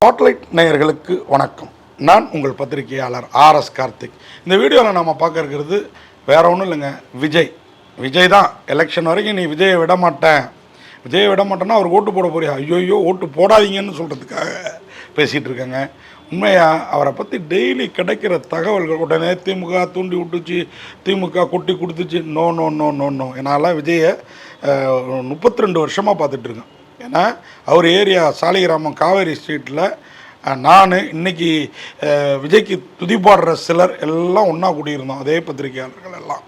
Spotlight நேயர்களுக்கு வணக்கம். நான் உங்கள் பத்திரிகையாளர் ஆர்எஸ் கார்த்திக். இந்த வீடியோவில் நம்ம பார்க்க இருக்கிறது வேற ஒன்றும் இல்லைங்க, விஜய் தான். எலெக்ஷன் வரைக்கும் நீ விஜயை விட மாட்டேன்னா அவர் ஓட்டு போட போறியா? ஐயோ ஓட்டு போடாதீங்கன்னு சொல்கிறதுக்காக பேசிகிட்டு இருக்கேங்க. உண்மையாக அவரை பற்றி டெய்லி கிடைக்கிற தகவல்கள், உடனே திமுக தூண்டி விட்டுச்சு, திமுக கொட்டி கொடுத்துச்சு. No no no no no என்னால் விஜயை 32 வருஷமாக பார்த்துட்ருக்கேன். ஏன்னா அவர் ஏரியா சாலிகிராமம் காவேரி ஸ்ட்ரீட்டில் நான் இன்றைக்கி விஜய்க்கு துதிப்பாடுற சிலர் எல்லாம் ஒன்றா கூடியிருந்தோம், அதே பத்திரிகையாளர்கள் எல்லாம்.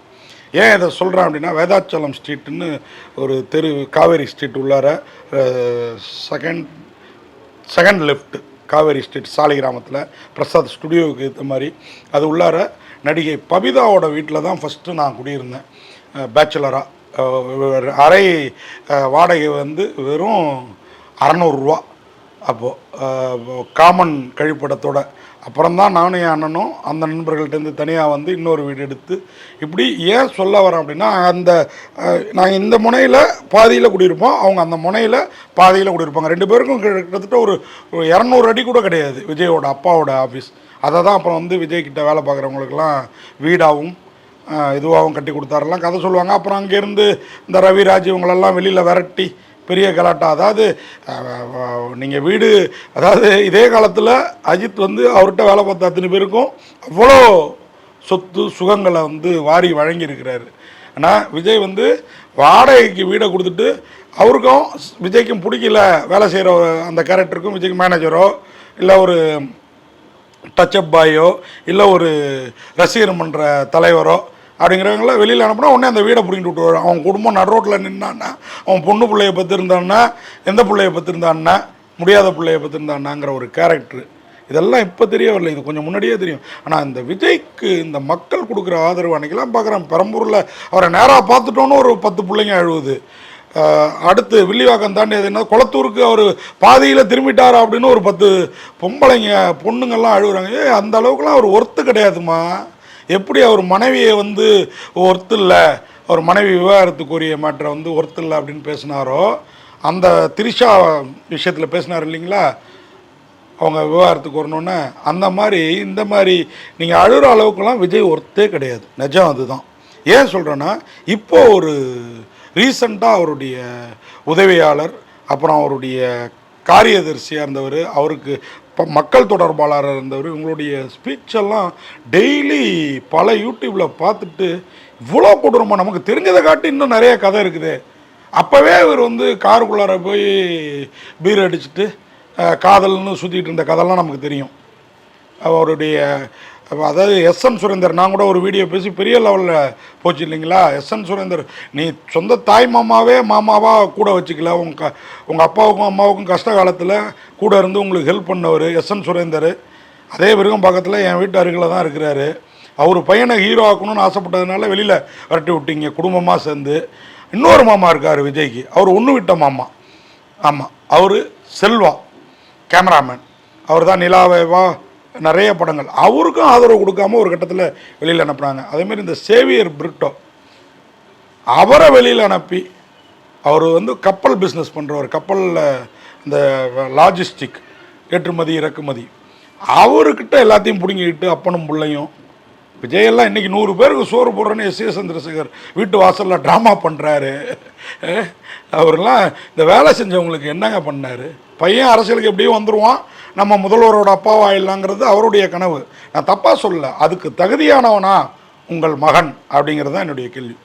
ஏன் இதை சொல்கிறேன் அப்படின்னா, வேதாச்சலம் ஸ்ட்ரீட்டுன்னு ஒரு தெரு, காவேரி ஸ்ட்ரீட் உள்ளார செகண்ட் லெஃப்ட் காவேரி ஸ்ட்ரீட் சாலிகிராமத்தில் பிரசாத் ஸ்டுடியோவுக்கு ஏற்ற மாதிரி அது உள்ளார நடிகை பபிதாவோட வீட்டில் தான் ஃபஸ்ட்டு நான் குடியிருந்தேன் பேச்சுலராக. அறை வாடகை வெறும் 600 ரூபா அப்போது, காமன் கழிப்பிடத்தோட. அப்புறம் தான் நானும் என் அண்ணனும் அந்த நண்பர்கள்ட்டேருந்து தனியாக இன்னொரு வீடு எடுத்து, இப்படி ஏன் சொல்ல வரேன் அப்படின்னா, நாங்கள் இந்த முனையில் பாதியில் குடியிருப்போம், அவங்க அந்த முனையில் பாதியில் குடியிருப்பாங்க. 2 பேருக்கும் கிட்டத்தட்ட ஒரு 200 அடி கூட கிடையாது விஜயோட அப்பாவோட ஆஃபீஸ். அதை தான் அப்புறம் விஜய்கிட்ட வேலை பார்க்குறவங்களுக்கெல்லாம் வீடாகவும் இதுவாகவும் கட்டி கொடுத்தாரெல்லாம் கதை சொல்லுவாங்க. அப்புறம் அங்கேருந்து இந்த ரவிராஜ் இவங்களெல்லாம் வெளியில் விரட்டி பெரிய கலாட்டா. அதாவது நீங்கள் வீடு, அதாவது இதே காலத்தில் அஜித் அவர்கிட்ட வேலை பார்த்த அத்தனை பேருக்கும் அவ்வளோ சொத்து சுகங்களை வாரி வழங்கியிருக்கிறாரு. ஆனால் விஜய் வாடகைக்கு வீடை கொடுத்துட்டு, அவருக்கும் விஜய்க்கும் பிடிக்கல வேலை செய்கிற அந்த கேரக்டருக்கும் விஜய்க்கு மேனேஜரோ இல்லை ஒரு டச்சப் பாயோ இல்லை ஒரு ரசிகர் மன்ற தலைவரோ அப்படிங்கிறவங்கள வெளியில் அனுப்புனா உடனே அந்த வீடை பிடிங்கிட்டு விட்டுருவாரு. அவன் குடும்பம் நடுரோட்டில் நின்னான்னா, அவன் பொண்ணு பிள்ளையை பற்றிருந்தான்னா, எந்த பிள்ளையை பற்றிருந்தான்னா, முடியாத பிள்ளையை பற்றிருந்தான்னாங்கிற ஒரு கேரக்டர். இதெல்லாம் இப்போ தெரிய வரல, இது கொஞ்சம் முன்னாடியே தெரியும். ஆனால் இந்த விஜய்க்கு இந்த மக்கள் கொடுக்குற ஆதரவு அன்றைக்கெல்லாம் பார்க்குறேன். பெரம்பூரில் அவரை நேராக பார்த்துட்டோன்னு ஒரு 10 பிள்ளைங்க அழுவுது. அடுத்து வில்லிவாக்கம் தாண்டி எதுனா குளத்தூருக்கு அவர் பாதியில் திரும்பிட்டார் அப்படின்னு ஒரு 10 பொண்ணுங்கள்லாம் அழுகுறாங்க. அந்த அளவுக்குலாம் அவர் ஒர்த்து கிடையாதுமா. எப்படி அவர் மனைவியை ஒர்த்து இல்லை, அவர் மனைவி விவாகரத்துக்குரிய மாற்ற ஒர்த்து இல்லை அப்படின்னு பேசினாரோ, அந்த திரிஷா விஷயத்தில் பேசினார் இல்லைங்களா, அவங்க விவாகரத்துக்கு வரணுன்னு. அந்த மாதிரி இந்த மாதிரி நீங்கள் அழுகிற அளவுக்குலாம் விஜய் ஒர்த்தே கிடையாது. நிஜம் அதுதான். ஏன் சொல்கிறேன்னா, இப்போது ஒரு ரீசண்டாக அவருடைய உதவியாளர், அப்புறம் அவருடைய காரியதர்சியாக இருந்தவர், அவருக்கு மக்கள் தொடர்பாளராக இருந்தவர், இவங்களுடைய ஸ்பீச்செல்லாம் டெய்லி பல யூடியூப்பில் பார்த்துட்டு, இவ்வளோ கொடூரமாக நமக்கு தெரிஞ்சதை காட்டி இன்னும் நிறைய கதை இருக்குது. அப்போவே இவர் காருக்குள்ளார போய் பீர் அடிச்சுட்டு காதல்னு சுற்றிட்டு இருந்த கதைலாம் நமக்கு தெரியும். அவருடைய அதாவது எஸ்என் சுரேந்தர், நான் கூட ஒரு வீடியோ பேசி பெரிய லெவலில் போச்சு இல்லைங்களா. எஸ்என் சுரேந்தர், நீ சொந்த தாய் மாமாவாக கூட வச்சுக்கல, உங்கள் அப்பாவுக்கும் அம்மாவுக்கும் கஷ்ட காலத்தில் கூட இருந்து உங்களுக்கு ஹெல்ப் பண்ணவர் எஸ்என் சுரேந்தர். அதே விருகம் பக்கத்தில் என் வீட்டு அருகில் தான் இருக்கிறாரு. அவர் பையனை ஹீரோ ஆக்கணும்னு ஆசைப்பட்டதுனால வெளியில் விரட்டி விட்டீங்க குடும்பமாக சேர்ந்து. இன்னொரு மாமா இருக்கார் விஜய்க்கு, அவர் ஒன்று விட்ட மாமா. ஆமாம், அவர் செல்வா கேமராமேன், அவர் தான் நிலாவேவா நிறைய படங்கள், அவருக்கும் ஆதரவு கொடுக்காம ஒரு கட்டத்தில் வெளியில் அனுப்புனாங்க. அதேமாதிரி இந்த சேவியர் பிரிட்டோ, அவரை வெளியில் அனுப்பி, அவர் கப்பல் பிஸ்னஸ் பண்ணுறவர், கப்பலில் இந்த லாஜிஸ்டிக் ஏற்றுமதி இறக்குமதி, அவர்கிட்ட எல்லாத்தையும் பிடுங்கிட்டு அப்பனும் பிள்ளையும். விஜயெல்லாம் இன்றைக்கி 100 பேருக்கு சோறு போடுறேன்னு எஸ் சந்திரசேகர் வீட்டு வாசலில் ட்ராமா பண்ணுறாரு. அவரெல்லாம் இந்த வேலை செஞ்சவங்களுக்கு என்னங்க பண்ணார்? பையன் அரசியலுக்கு எப்படியும் வந்துடுவான், நம்ம முதல்வரோட அப்பாவா ஆயிடலாங்கிறது அவருடைய கனவு. நான் தப்பாக சொல்ல, அதுக்கு தகுதியானவனா உங்கள் மகன் அப்படிங்கிறது தான் என்னுடைய கேள்வி.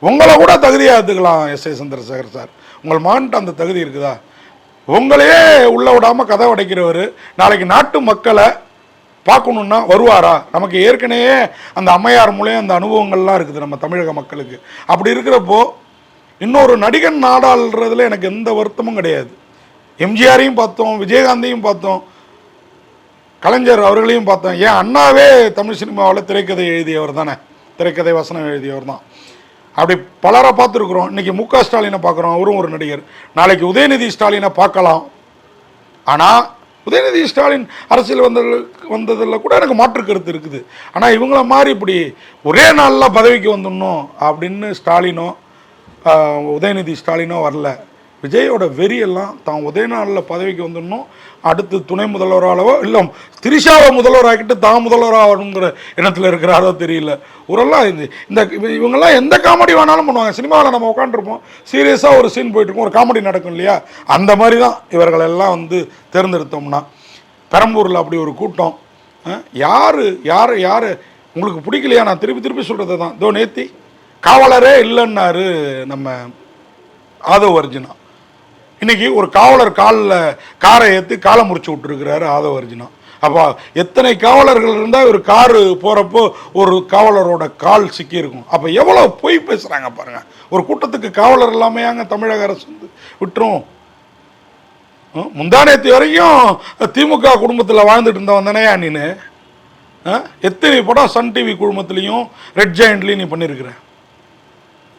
உங்களை கூட தகுதியாக எடுத்துக்கலாம் எஸ் சந்திரசேகர் சார், உங்கள் மகன்ட்டு அந்த தகுதி இருக்குதா? உங்களையே உள்ள விடாமல் கதை உடைக்கிறவர் நாளைக்கு நாட்டு மக்களை பார்க்கணுன்னா வருவாரா? நமக்கு ஏற்கனவே அந்த அம்மையார் மூலம் அந்த அனுபவங்கள்லாம் இருக்குது நம்ம தமிழக மக்களுக்கு. அப்படி இருக்கிறப்போ இன்னொரு நடிகன் நாடாளுறதுல எனக்கு எந்த வருத்தமும் கிடையாது. எம்ஜிஆரையும் பார்த்தோம், விஜயகாந்தையும் பார்த்தோம், கலைஞர் அவர்களையும் பார்த்தோம். ஏன் அண்ணாவே தமிழ் சினிமாவில் திரைக்கதை எழுதியவர் தானே, திரைக்கதை வசனம் எழுதியவர் தான். அப்படி பலரை பார்த்துருக்குறோம். இன்றைக்கி முக ஸ்டாலினை பார்க்குறோம், அவரும் ஒரு நடிகர். நாளைக்கு உதயநிதி ஸ்டாலினை பார்க்கலாம். ஆனால் உதயநிதி ஸ்டாலின் அரசியல் வந்ததில் கூட எனக்கு மாற்று கருத்து இருக்குது. ஆனால் இவங்கள மாதிரி இப்படி ஒரே நாளில் பதவிக்கு வந்துடணும் அப்படின்னு ஸ்டாலினோ உதயநிதி ஸ்டாலினோ வரல. விஜயோட வெறியெல்லாம் தான் உதயநாளில் பதவிக்கு வந்துடணும், அடுத்து துணை முதல்வராகவோ இல்லை திரிஷாவை முதல்வராகிட்டு தான் முதல்வராகணுங்கிற எண்ணத்தில் இருக்கிறாரோ தெரியல. ஒரெல்லாம் இந்த இவங்கெல்லாம் எந்த காமெடி வேணாலும் பண்ணுவாங்க. சினிமாவில் நம்ம உட்காந்துருப்போம், சீரியஸாக ஒரு சீன் போயிட்டுருக்கோம், ஒரு காமெடி நடக்கும் இல்லையா, அந்த மாதிரி தான் இவர்களெல்லாம் வந்து தேர்ந்தெடுத்தோம்னா. பெரம்பூரில் அப்படி ஒரு கூட்டம். யார் யார் யார் உங்களுக்கு பிடிக்கலையா? நான் திருப்பி திருப்பி சொல்கிறது தான். இதோ நேத்தி காவலரே இல்லைன்னாரு நம்ம ஆதவ் அர்ஜுனா. இன்றைக்கி ஒரு காவலர் காரை ஏற்றி காலை முறிச்சு விட்டுருக்கிறாரு ஆதவ் அர்ஜுனா. அப்போ எத்தனை காவலர்கள் இருந்தால் ஒரு காரு போகிறப்போ ஒரு காவலரோட கால் சிக்கியிருக்கும். அப்போ எவ்வளோ பொய் பேசுகிறாங்க பாருங்கள். ஒரு கூட்டத்துக்கு காவலர் இல்லாமையாங்க தமிழக அரசு வந்து விட்டுரும். முந்தானேத்தி வரைக்கும் திமுக குடும்பத்தில் வாழ்ந்துட்டு இருந்தவன் தானேயா நீனு? எத்தனை படம் சன் டிவி குழுமத்துலேயும் ரெட் ஜெயண்ட்லேயும் நீ பண்ணியிருக்கிற.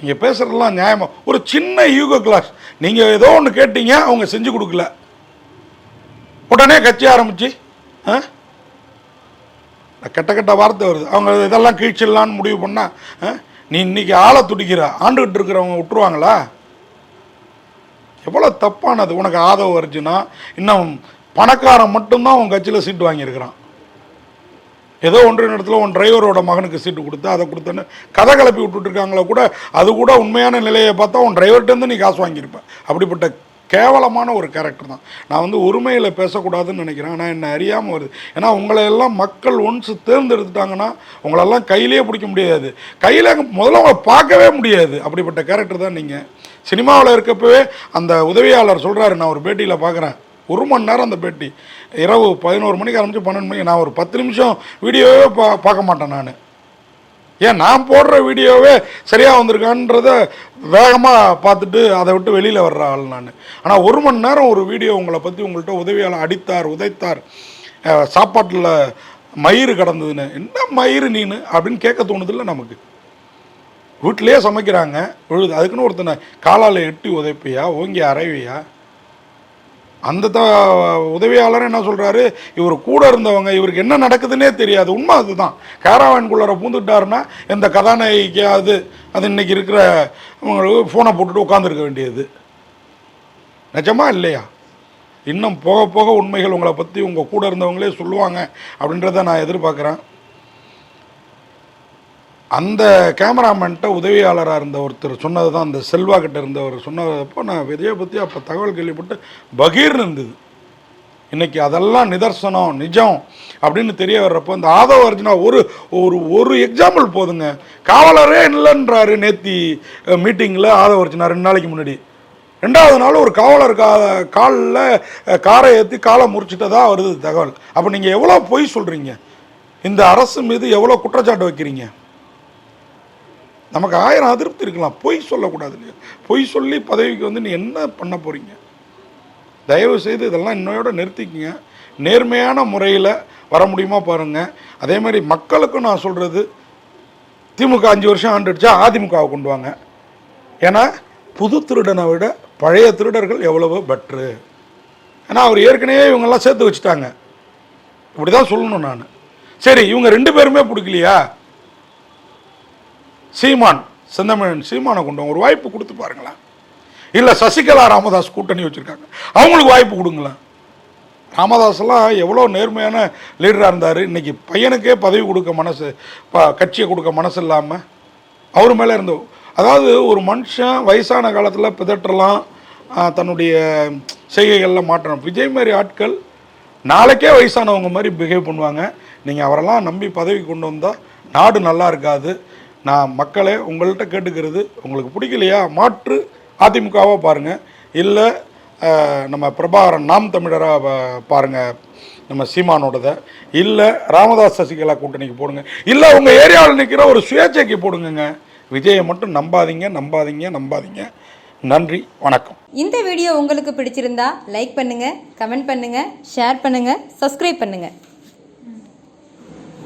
நீங்கள் பேசுகிறதெல்லாம் நியாயமாக ஒரு சின்ன யூகோ கிளாஸ். நீங்கள் ஏதோ ஒன்று கேட்டீங்க, அவங்க செஞ்சு கொடுக்கல, உடனே கட்சி ஆரம்பிச்சு கெட்ட கெட்ட வார்த்தை வருது. அவங்க இதெல்லாம் கீழ்ச்சிடலான்னு முடிவு பண்ணால் நீ இன்னைக்கு ஆளை துடிக்கிற ஆண்டுகிட்டு இருக்கிறவங்க விட்டுருவாங்களா? எவ்வளோ தப்பானது. உனக்கு ஆதவ அர்ஜுனா இன்னும் பணக்காரன் மட்டும்தான் உன் கட்சியில் சீட்டு வாங்கியிருக்கிறான். ஏதோ ஒன்றிய இடத்துல உன் டிரைவரோட மகனுக்கு சீட்டு கொடுத்து அதை கொடுத்தேன்னு கதை கிளப்பி விட்டுட்டுருக்காங்களோ கூட, அது கூட உண்மையான நிலையை பார்த்தா உன் டிரைவர்கிட்டேருந்து நீ காசு வாங்கியிருப்பேன். அப்படிப்பட்ட கேவலமான ஒரு கேரக்டர் தான். நான் வந்து உரிமையில் பேசக்கூடாதுன்னு நினைக்கிறேன். ஆனால் என்னை அறியாமல் வருது. ஏன்னா உங்களையெல்லாம் மக்கள் ஒன்ஸ் தேர்ந்தெடுத்துட்டாங்கன்னா உங்களெல்லாம் கையிலே பிடிக்க முடியாது. கையில் முதல்ல உங்களை பார்க்கவே முடியாது. அப்படிப்பட்ட கேரக்டர் தான் நீங்கள். சினிமாவில் இருக்கப்பவே அந்த உதவியாளர் சொல்கிறாரு, நான் ஒரு பேட்டியில் பார்க்குறேன், 1 மணி நேரம் அந்த பேட்டி, இரவு 11 மணிக்கு ஆரம்பித்து 12 மணிக்கு, நான் ஒரு 10 நிமிஷம் வீடியோவே பார்க்க மாட்டேன் நான். ஏன் நான் போடுற வீடியோவே சரியாக வந்திருக்கான்றத வேகமாக பார்த்துட்டு அதை விட்டு வெளியில் வர்ற ஆள் நான். ஆனால் 1 மணி நேரம் ஒரு வீடியோ உங்களை பற்றி உங்கள்கிட்ட உதவியாளர் அடித்தார் உதைத்தார், சாப்பாட்டில் மயிறு கடந்ததுன்னு, என்ன மயிறு நீனு அப்படின்னு கேட்க தோணுதில்லை நமக்கு. வீட்டிலையே சமைக்கிறாங்க விழுது, அதுக்குன்னு ஒருத்தனை காலால் எட்டி உதைப்பியா, ஓங்கி அரைவியா? அந்த உதவியாளர் என்ன சொல்கிறாரு, இவர் கூட இருந்தவங்க இவருக்கு என்ன நடக்குதுன்னே தெரியாது. உண்மை அதுதான். கேரவான்குள்ளார பூந்துட்டாருன்னா எந்த கதாநாயகிக்காவது அது இன்றைக்கி இருக்கிற அவங்களுக்கு ஃபோனை போட்டுட்டு உட்காந்துருக்க வேண்டியது. நிஜமா இல்லையா? இன்னும் போக போக உண்மைகள் உங்களை பற்றி உங்கள் கூட இருந்தவங்களே சொல்லுவாங்க அப்படின்றத நான் எதிர்பார்க்குறேன். அந்த கேமராமேன்ட்ட உதவியாளராக இருந்த ஒருத்தர் சொன்னது தான், அந்த செல்வா கிட்ட இருந்தவர் சொன்னதப்போ நான் விஜயை பற்றி அப்போ தகவல் கேள்விப்பட்டு பகீர்னு இருந்தது. இன்றைக்கி அதெல்லாம் நிதர்சனம் நிஜம் அப்படின்னு தெரிய வர்றப்போ இந்த ஆதவ அர்ஜுனா ஒரு ஒரு ஒரு எக்ஸாம்பிள் போதுங்க. காவலரே இல்லைன்றாரு நேத்தி மீட்டிங்கில் ஆதவ அர்ஜுனா 2 நாளைக்கு முன்னாடி. 2வது நாள் ஒரு காவலர் காலில் காரை ஏற்றி காலை முறிச்சிட்டதா வருது தகவல். அப்போ நீங்கள் எவ்வளோ பொய் சொல்கிறீங்க? இந்த அரசு மீது எவ்வளோ குற்றச்சாட்டு வைக்கிறீங்க? நமக்கு 1000 அதிருப்தி இருக்கலாம், பொய் சொல்லக்கூடாது இல்லையா? பொய் சொல்லி பதவிக்கு வந்து நீ என்ன பண்ண போகிறீங்க? தயவு செய்து இதெல்லாம் இன்னையோட நிறுத்திக்கங்க. நேர்மையான முறையில் வர முடியுமா பாருங்கள். அதே மாதிரி மக்களுக்கும் நான் சொல்கிறது, திமுக 5 வருஷம் ஆண்டுடுச்சா அதிமுகவை கொண்டு வாங்க. ஏன்னா புது திருடனை விட பழைய திருடர்கள் எவ்வளவோ பெட்ரு. ஏன்னா அவர் ஏற்கனவே இவங்கெல்லாம் சேர்த்து வச்சுட்டாங்க. இப்படி தான் சொல்லணும் நான். சரி, இவங்க 2 பேருமே பிடிக்கலையா? சீமான், செந்தமிழன் சீமானை கொண்டு ஒரு வாய்ப்பு கொடுத்து பாருங்களேன். இல்லை சசிகலா ராமதாஸ் கூட்டணி வச்சுருக்காங்க, அவங்களுக்கு வாய்ப்பு கொடுங்களேன். ராமதாஸ்லாம் எவ்வளோ நேர்மையான லீடராக இருந்தார். இன்றைக்கி பையனுக்கே பதவி கொடுக்க மனசு, கட்சியை கொடுக்க மனசு இல்லாமல் அவர் மேலே இருந்தோம். அதாவது ஒரு மனுஷன் வயசான காலத்தில் பிதற்றலாம், தன்னுடைய செய்கைகளில் மாற்றணும். விஜய் மாதிரி ஆட்கள் நாளைக்கே வயசானவங்க மாதிரி பிஹேவ் பண்ணுவாங்க. நீங்கள் அவரெல்லாம் நம்பி பதவி கொண்டு வந்தால் நாடு நல்லா இருக்காது. நான் மக்களே உங்கள்கிட்ட கேட்டுக்கிறது, உங்களுக்கு பிடிக்கலையா மாற்று அதிமுகவாக பாருங்கள், இல்லை நம்ம பிரபாகரன் நாம் தமிழராக பாருங்கள் நம்ம சீமானோடதை, இல்லை ராமதாஸ் சசிகலா கூட்டணிக்கு போடுங்க, இல்லை உங்கள் ஏரியாவில் நிற்கிற ஒரு சுயேட்சைக்கு போடுங்க. விஜயை மட்டும் நம்பாதீங்க நம்பாதீங்க நம்பாதீங்க. நன்றி, வணக்கம். இந்த வீடியோ உங்களுக்கு பிடிச்சிருந்தா லைக் பண்ணுங்கள், கமெண்ட் பண்ணுங்கள், ஷேர் பண்ணுங்கள், சப்ஸ்கிரைப் பண்ணுங்கள்.